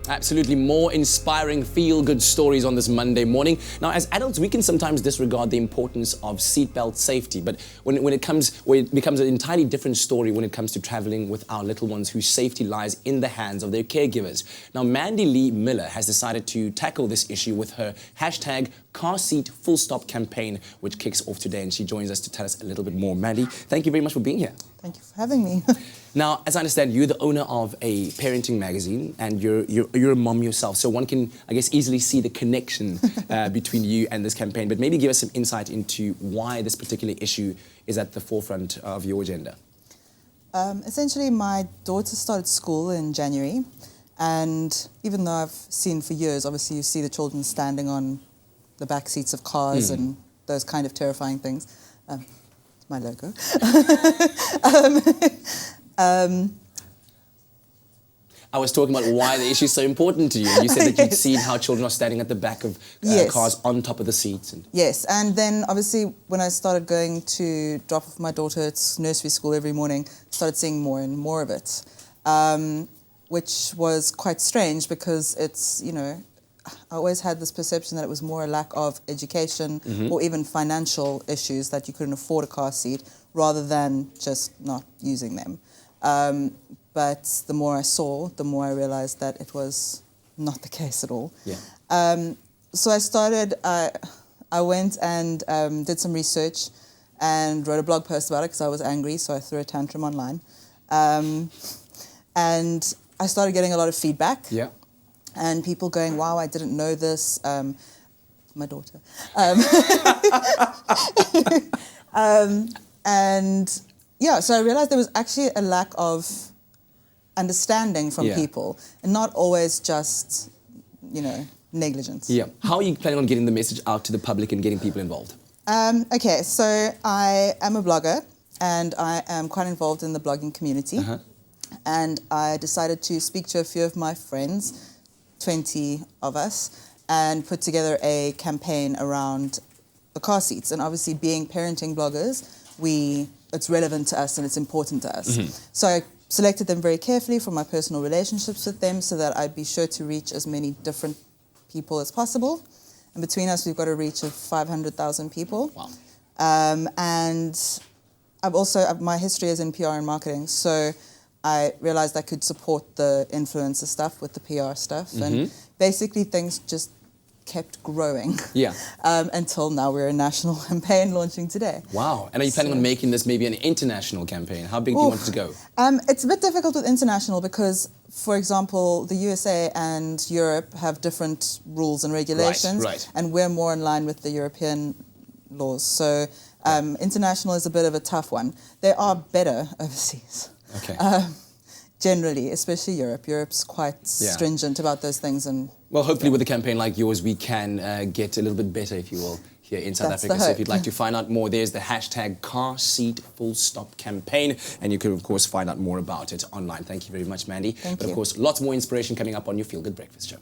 Absolutely, more inspiring feel-good stories on this Monday morning. Now, as adults, we can sometimes disregard the importance of seatbelt safety, but when it becomes an entirely different story when it comes to traveling with our little ones whose safety lies in the hands of their caregivers. Now, Mandy Lee Miller has decided to tackle this issue with her hashtag car seat full stop campaign, which kicks off today, and she joins us to tell us a little bit more. Mandy, thank you very much for being here. Thank you for having me. Now, as I understand, you're the owner of a parenting magazine, and you're a mom yourself, so one can, I guess, easily see the connection between you and this campaign. But maybe give us some insight into why this particular issue is at the forefront of your agenda. Essentially, my daughter started school in January, and even though I've seen for years, obviously you see the children standing on the back seats of cars and those kind of terrifying things. It's my logo. I was talking about why the issue is so important to you. You said that you'd seen how children are standing at the back of cars on top of the seats. Yes, and then obviously when I started going to drop off my daughter at nursery school every morning, started seeing more and more of it, which was quite strange because it's, you know, I always had this perception that it was more a lack of education or even financial issues that you couldn't afford a car seat rather than just not using them. But the more I saw, the more I realized that it was not the case at all. Yeah. So I started, I went and did some research and wrote a blog post about it because I was angry, so I threw a tantrum online. And I started getting a lot of feedback. Yeah. And people going, wow, I didn't know this. My daughter. And yeah, so I realized there was actually a lack of understanding from people and not always just, you know, negligence. Yeah. How are you planning on getting the message out to the public and getting people involved? Okay, so I am a blogger and I am quite involved in the blogging community. And I decided to speak to a few of my friends, 20 of us, and put together a campaign around the car seats. And obviously being parenting bloggers, it's relevant to us and it's important to us. So I selected them very carefully from my personal relationships with them so that I'd be sure to reach as many different people as possible. And between us, we've got a reach of 500,000 people. Wow. And I've also, my history is in PR and marketing, so I realized I could support the influencer stuff with the PR stuff. And basically things just kept growing. Yeah. Until now we're a national campaign launching today. Wow. And are you planning on making this maybe an international campaign? How big do you want it to go? It's a bit difficult with international because, for example, the USA and Europe have different rules and regulations. Right. And we're more in line with the European laws. So international is a bit of a tough one. They are better overseas. Okay. Generally, especially Europe. Europe's quite stringent about those things. And well, hopefully with a campaign like yours, we can get a little bit better, if you will, here in South Africa. So if you'd like to find out more, there's the hashtag car seat full stop campaign. And you can, of course, find out more about it online. Thank you very much, Mandy. Thank you. But of course, lots more inspiration coming up on your Feel Good Breakfast show.